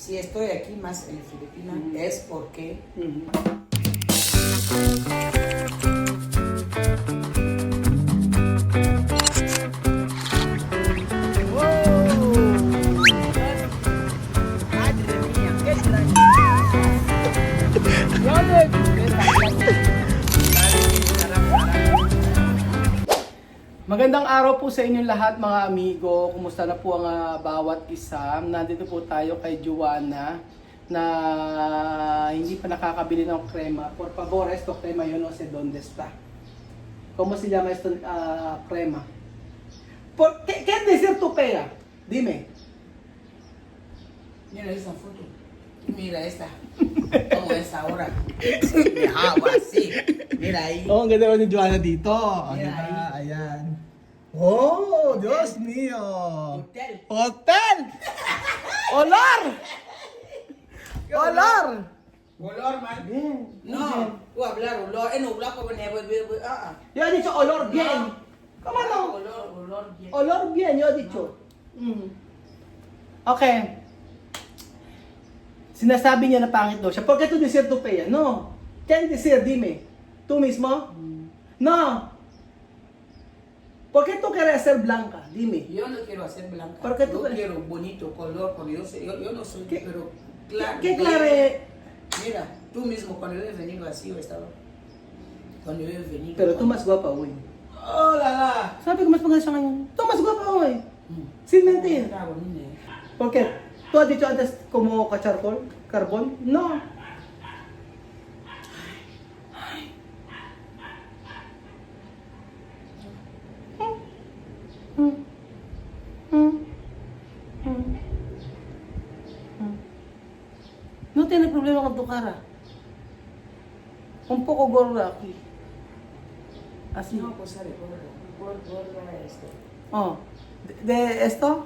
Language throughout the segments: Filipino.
Si estoy aquí más en Filipinas es porque madre mía, qué extraño. Magandang araw po sa inyong lahat mga amigo. Kumusta na po ang bawat isa? Nandito po tayo kay Joanna na hindi pa nakakabili ng crema. Por favor, esto crema yo no sé dónde está. ¿Cómo se llama esto crema? ¿Qué decir tu pega? Dime. Mira esa foto. Mira esta. ¿Cómo es ahora? De agua así. Mira ahí. Oh, ang ganda ni Joanna dito. Mira Diba? ahí. Ayan. Oh, Dios mío. Hotel. Hotel! Olor! Olor! Olor, man. Bien. No, tú hablar olor. No, hablar como Yo he dicho olor bien. ¿Cómo no? Olor bien. Olor bien, yo he dicho. Okay. Sinasabi niya na pangit daw siya. ¿Por qué tú decir tu pea? No. ¿Quién decir? Dime. ¿Tú mismo? No. ¿Por qué tú quieres ser blanca? Dime. Yo no quiero hacer blanca. ¿Por qué tú yo crees? quiero bonito color, porque yo no soy, ¿Qué- pero claro. ¿Qué clave? Mira, tú mismo cuando yo he venido así o estaba. Cuando yo he venido. Pero tú más guapa hoy. Oh, la la. Sabi ko mas maganda siya ngayon. Tú más guapa hoy. Sin mentir. Está bonito. ¿Por qué? ¿Tú has dicho antes como cacharcol? ¿Carbón? No. No tiene problema con tu cara. Un poco gorda aquí. Así. No, pues sale gorda esto. Oh. ¿De esto?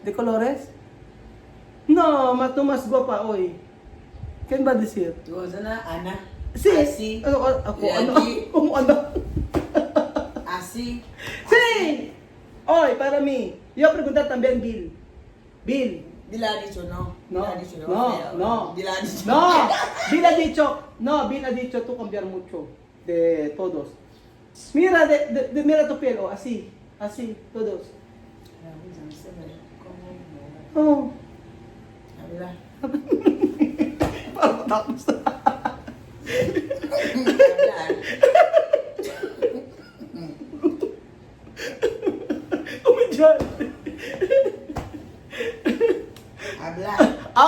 ¿De colores? No, tú más guapa hoy. ¿Quién va a decir? Tú, Ana. Sí. Así. Ako, Y ano? aquí. Ano? Así. Sí. Hoy, para mí. Yo preguntar también Bill. Bill. Dile ha dicho no. No, Dile ha dicho no, feo. no. Dile ha dicho No, Bill ha dicho, no, Bill ha dicho tú cambiar mucho de todos. Mira, mira tu pelo, así, todos. Oh, Habla. parang tapos na. Habla. Umidyan. Habla.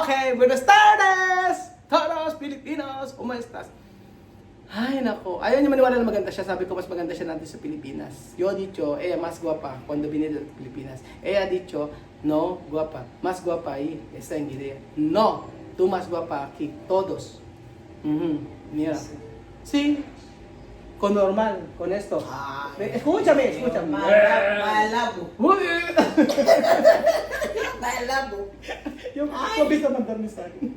Okay, buenas tardes! Todos Pilipinos, ¿cómo estás? Ay, nako. Ayaw niya maniwala na maganda siya. Sabi ko, mas maganda siya natin sa Pilipinas. Yo dicho, ella más guapa cuando vine de Pilipinas. Ella dicho, no, guapa. Más guapa ahí está en Guinea. No, tú más guapa aquí. Todos. Mira. Sí. Con normal, con esto. Ay. Escúchame. Malabo. Uy. Malabo. Yung visto mandarme sa akin.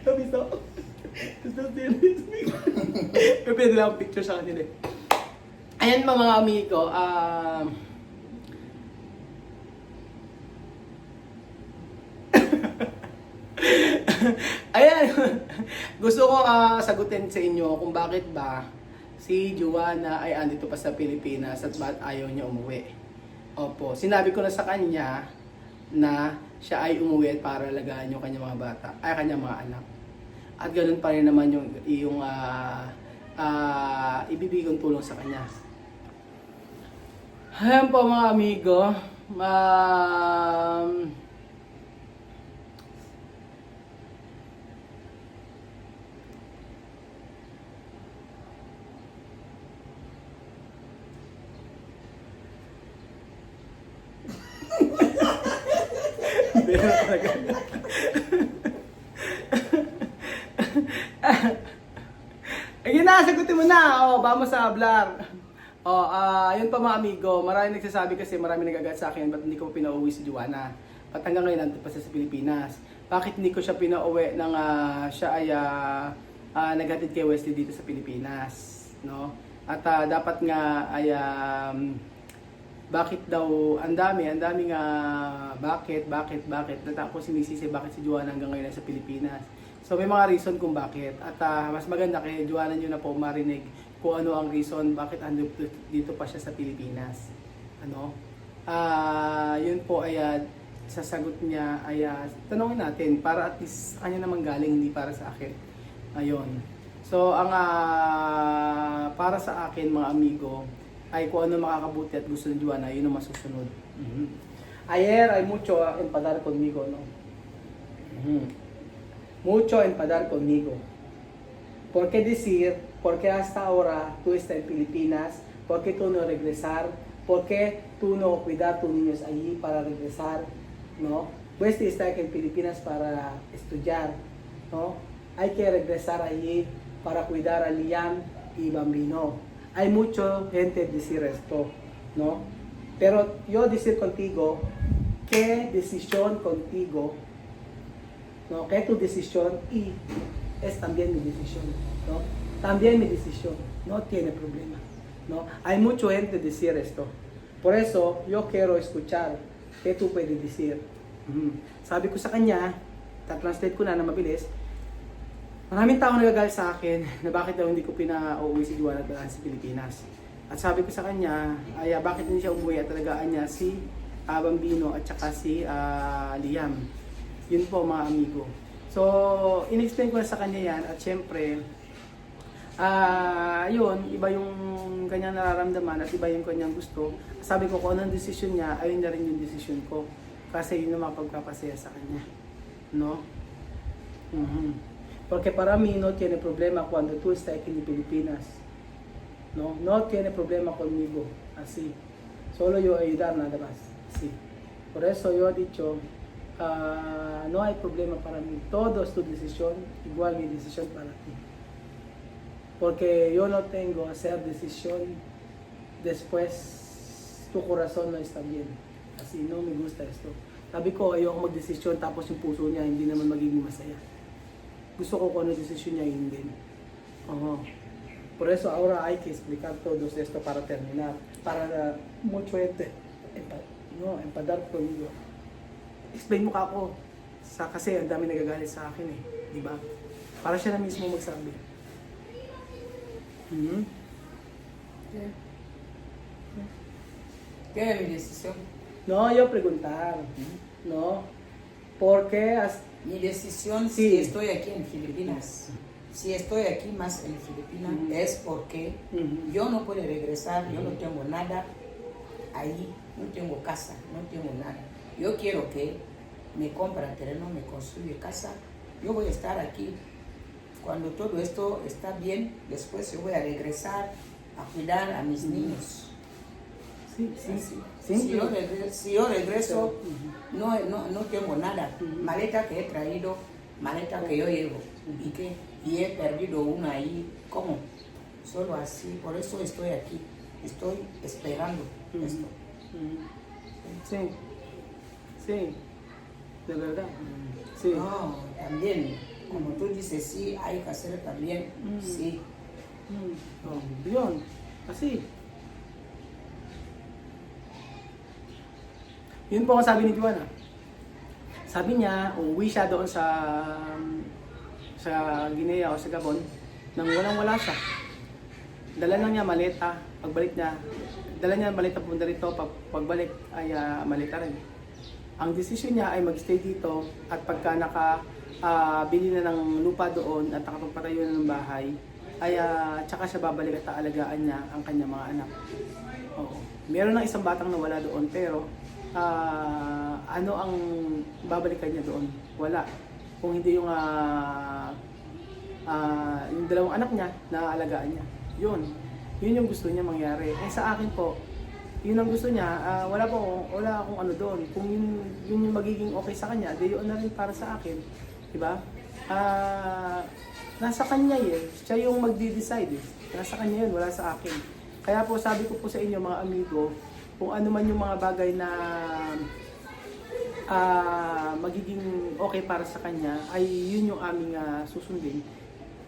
Ito visto? Gusto series. Pwede lang ang picture sa kanila eh. Ayan mga amigo, ayan, gusto ko sagutin sa inyo kung bakit ba si Joanna ay andito pa sa Pilipinas at ba't ayaw niya umuwi. Opo, sinabi ko na sa kanya na siya ay umuwi para alagaan yung kanyang mga bata, ay kanyang mga anak. At ganun pa rin naman yung ibibigay kong tulong sa kanya. Ayan po mga amigo, Pero talaga. Ayun na, sagutin mo na. Vamos sa hablar. Yun pa mga amigo. Marami nagsasabi kasi marami nagagat sa akin ba't hindi ko pinauwi si Joanna. Ba't hanggang ngayon nandito pa siya sa Pilipinas. Bakit hindi ko siya pinauwi nang siya ay naghatid kay Wesley dito sa Pilipinas, no? At dapat nga ay bakit daw ang daming bakit. Tapos sinisisi bakit si Joanna hanggang ngayon sa Pilipinas. So may mga reason kung bakit. At mas maganda kay Joanna nyo na po marinig kung ano ang reason bakit dito pa siya sa Pilipinas. Ano? Yun po ay sasagot niya ay tanongin natin para at least sa kanya naman galing, hindi para sa akin. Ayun. So ang para sa akin mga amigo ay kung ano makakabuti at gusto ni Joanna, yun ang masusunod. Ayer hay mucho enfadar conmigo, no? Mucho enfadar conmigo. ¿Por qué decir, por qué hasta ahora tú estás en Filipinas? ¿Por qué tú no regresar? ¿Por qué tú no cuidar tus niños allí para regresar? ¿No? Pues está aquí en Filipinas para estudiar, ¿no? Hay que regresar allí para cuidar a Liam y Bambino. Hay mucha gente decir esto, ¿no? Pero yo decir contigo, ¿qué decisión contigo? ¿No? Que tu decisión y es también mi decisión, ¿no? También mi decisión, no tiene problema, ¿no? Hay mucha gente decir esto. Por eso yo quiero escuchar qué tú puedes decir. Sabi ko sa kanya, translate ko na mabilis. Maraming tao nagagalit sa akin na bakit daw hindi ko pinauwi si Joanna at sa Pilipinas. At sabi ko sa kanya, ay bakit hindi siya umuwi at talagaan niya si Bambino at saka si Liam. Yun po mga amigo. So, in-explain ko na sa kanya yan at syempre, yun, iba yung kanyang nararamdaman at iba yung kanyang gusto. Sabi ko kung anong desisyon niya, ayun na rin yung desisyon ko. Kasi yun ang mapagpapasaya sa kanya. No? Porque para mí no tiene problema cuando tú estás aquí en Pilipinas. No, no tiene problema conmigo. Así. Solo yo ayudar nada más. Así. Por eso yo he dicho, no hay problema para mí. Todo es tu decisión, igual mi decisión para ti. Porque yo no tengo hacer decisión después tu corazón no está bien. Así, no me gusta esto. Sabi ko, ayoko mag-desisyon tapos yung puso niya hindi naman magiging masaya. Gusto ko kung ano desisyon niya, hindi. Por eso ahora hay que explicar todo esto para terminar. Para mucho gente empadar conmigo. Explain mo ka ako. Kasi ang dami nagagalit sa akin eh. Di ba? Para siya na mismo magsabi. ¿Qué es mi decisión? No, yo preguntar. No. Porque Mi decisión Sí. si estoy aquí en Filipinas. Si estoy aquí más en Filipinas es porque yo no puedo regresar, yo no tengo nada ahí, no tengo casa, no tengo nada. Yo quiero que me compra terreno, me construye casa, yo voy a estar aquí. Cuando todo esto está bien, después yo voy a regresar a cuidar a mis niños. Sí. Si yo regreso, no tengo nada. Maleta que he traído, maleta que yo llevo. Y he perdido una ahí. ¿Cómo? Solo así. Por eso estoy aquí. Estoy esperando esto. Sí. De verdad. Sí. No, también. Como tú dices, sí, hay que hacer también. Sí. Yun. Kasi, yun po ang sabi ni Joanna. Sabi niya, uuwi siya doon sa Guinea o sa Gabon nang walang-wala siya. Dala lang niya maleta, pagbalik niya, dala niya maleta punta rito, pagbalik ay maleta rin. Ang desisyon niya ay magstay dito at pagka bili na ng lupa doon at nakapagpatayo na ng bahay, ay tsaka siya babalik at aalagaan niya ang kanyang mga anak. Oo. Meron ng isang batang nawala doon pero ano ang babalikan niya doon? Wala. Kung hindi yung dalawang anak niya na aalagaan niya. Yun yung gusto niya mangyari. Eh sa akin po, yun ang gusto niya, wala akong ano doon. Kung yun yung magiging okay sa kanya, di yun na rin para sa akin. Diba? Nasa kanya yun. Siya yung magdi-decide. Nasa kanya yun, wala sa akin. Kaya po sabi ko po sa inyo mga amigo, kung ano man yung mga bagay na magiging okay para sa kanya, ay yun yung aming susundin.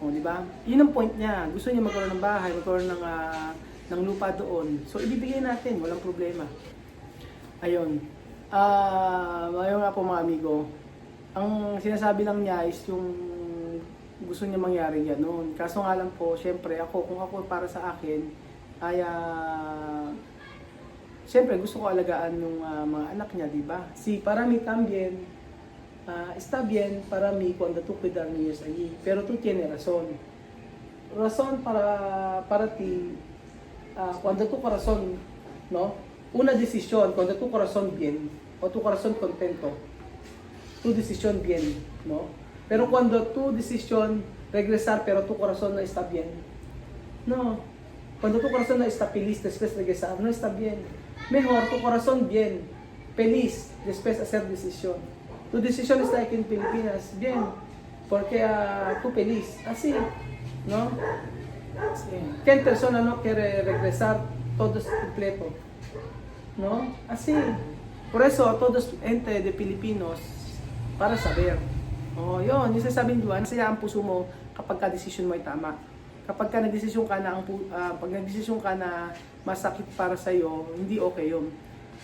O, di ba? Yun ang point niya. Gusto niya magkaroon ng bahay, magkaroon ng ng lupa doon. So, ibibigay natin, walang problema. Ayun. Ngayon nga po mga amigo, ang sinasabi lang niya is yung gusto niya mangyari gano'n. Kaso nga lang po, syempre kung ako para sa akin, ay syempre gusto ko alagaan yung mga anak niya, di ba? Si para mí también, está bien para mí cuando tú cuidar niños allí. Pero tú tienes razón. Razón para ti, cuando tu corazón, ¿no? Una decisión, cuando tu corazón bien, o tu corazón contento, tu decisión bien, ¿no? Pero cuando tu decisión regresar, pero tu corazón no está bien, no. Cuando tu corazón no está feliz después de regresar, no está bien. Mejor tu corazón bien, feliz después hacer decisión. Tu decisión está aquí en Pilipinas, bien, porque tú feliz, así, ¿no? Sí. ¿Qué persona no quiere regresar todos completo? ¿No? Así. Por eso, a todos gente de Pilipinos, para saber. Oh, yun, yung sasabihin doon, saya ang puso mo kapag ka-desisyon mo ay tama. Kapag ka nag-desisyon ka na, pag nag-desisyon ka na masakit para sa iyo, hindi okay yun.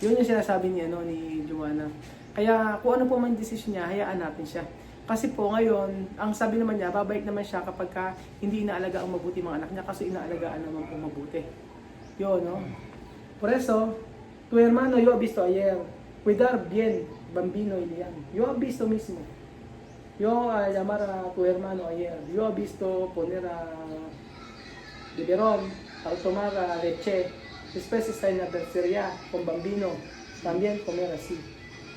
Yun yung sinasabi niya, no, ni Joanna. Kaya kung ano po man yung desisyon niya, hayaan natin siya. Kasi po ngayon, ang sabi naman niya, babalik naman siya kapag ka hindi inaalaga ang mabuti mga anak niya kasi inaalagaan naman po mabuti. Yun, no? Por eso, tu hermano yo he visto ayer, cuidar bien, bambino Ilian. Yo he visto mismo. Yo llamar a tu hermano ayer, yo he visto poner a biberón, al tomar leche, después está en la bercería con bambino, también comer así.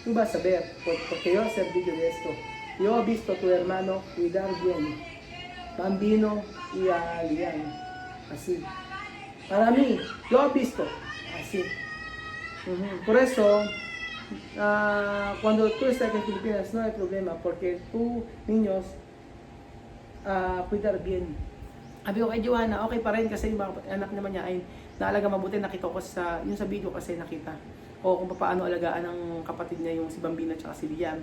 Tú vas a ver, porque yo hacer video de esto. Yo he visto a tu hermano cuidar bien, bambino y a Lian, así. Para mí, yo he visto así. Por eso, cuando tú estás en Filipinas no hay problema, porque tú, niños, cuidar bien. Sabi ko kay Joanna, okay pa rin kasi yung mga anak naman niya ay naalaga mabuti, nakita ko yung sa video kasi nakita. O kung paano alagaan ng kapatid niya yung si Bambino at si Lian.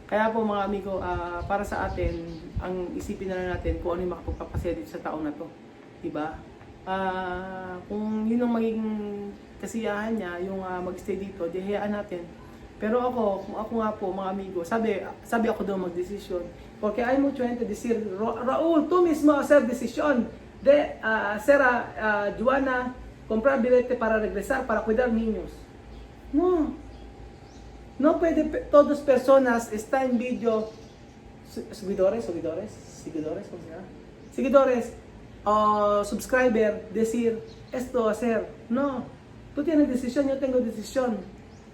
Kaya po mga amigo, para sa atin, ang isipin na lang natin kung ano yung makapagpapasaya dito sa taon na to. Diba? Kung yun ang magiging kasiyahan niya, yung mag-stay dito, di hayaan natin. Pero kung ako nga po mga amigo, sabi ako daw mag-desisyon. Porque hay mucha gente decir, Raúl, tú mismo hacer decisión de hacer a Joanna comprar billete para regresar, para cuidar niños. No. No puede todas personas está en video, seguidores, ¿cómo se llama? Seguidores, subscriber, decir esto hacer. No, tú tienes decisión, yo tengo decisión,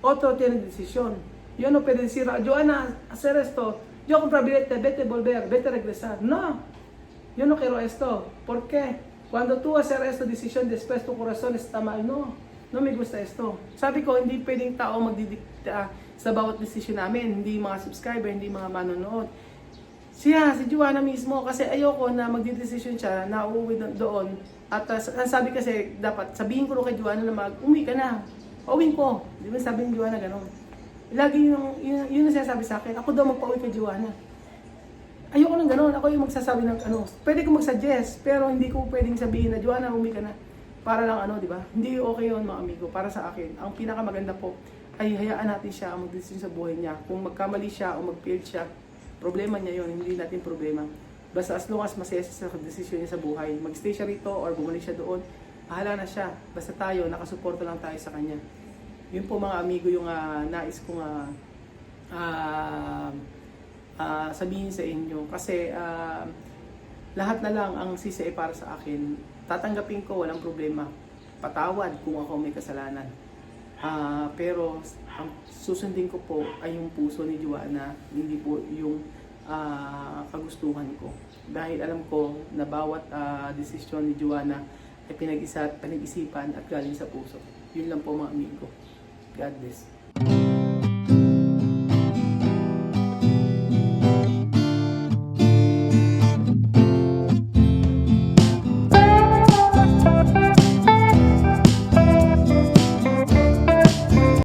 otro tiene decisión. Yo no puedo decir, Joanna, hacer esto, yo comprar billete, vete volver, vete regresar. No, yo no quiero esto. ¿Por qué? Cuando tú hacer esta decisión, después tu corazón está mal. No me gusta esto. Sabi ko, hindi pwedeng tao magdidikta sa bawat desisyon namin. Hindi mga subscriber, hindi mga manonood. Si Joanna mismo, kasi ayoko na magdidesisyon siya na uuwi doon. At sabi kasi, dapat sabihin ko kay Joanna na umuwi ka na. Pauwiin ko. Di ba sabi ni Joanna gano'n? Lagi yun ang sinasabi sa akin. Ako daw magpauwi kay Joanna. Ayoko nang gano'n. Ako yung magsasabi ng pwede ko mag-suggest, pero hindi ko pwedeng sabihin na Joanna, umuwi ka na. Para lang di ba? Hindi okay yun mga amigo. Para sa akin, ang pinakamaganda po ay hayaan natin siya ang magdesisyon sa buhay niya. Kung magkamali siya o mag-fail siya, problema niya yun, hindi natin problema. Basta as long as masaya siya sa desisyon niya sa buhay, mag-stay siya rito or bumalik siya doon, bahala na siya. Basta tayo, nakasuporta lang tayo sa kanya. Yun po mga amigo yung nais kong sabihin sa inyo. Kasi lahat na lang ang sisi ay para sa akin. Tatanggapin ko, walang problema. Patawad kung ako may kasalanan. Pero ang susundin ko po ay yung puso ni Joanna, hindi po yung kagustuhan ko. Dahil alam ko na bawat desisyon ni Joanna ay pinag-isipan at galing sa puso. Yun lang po mga amigo. God bless.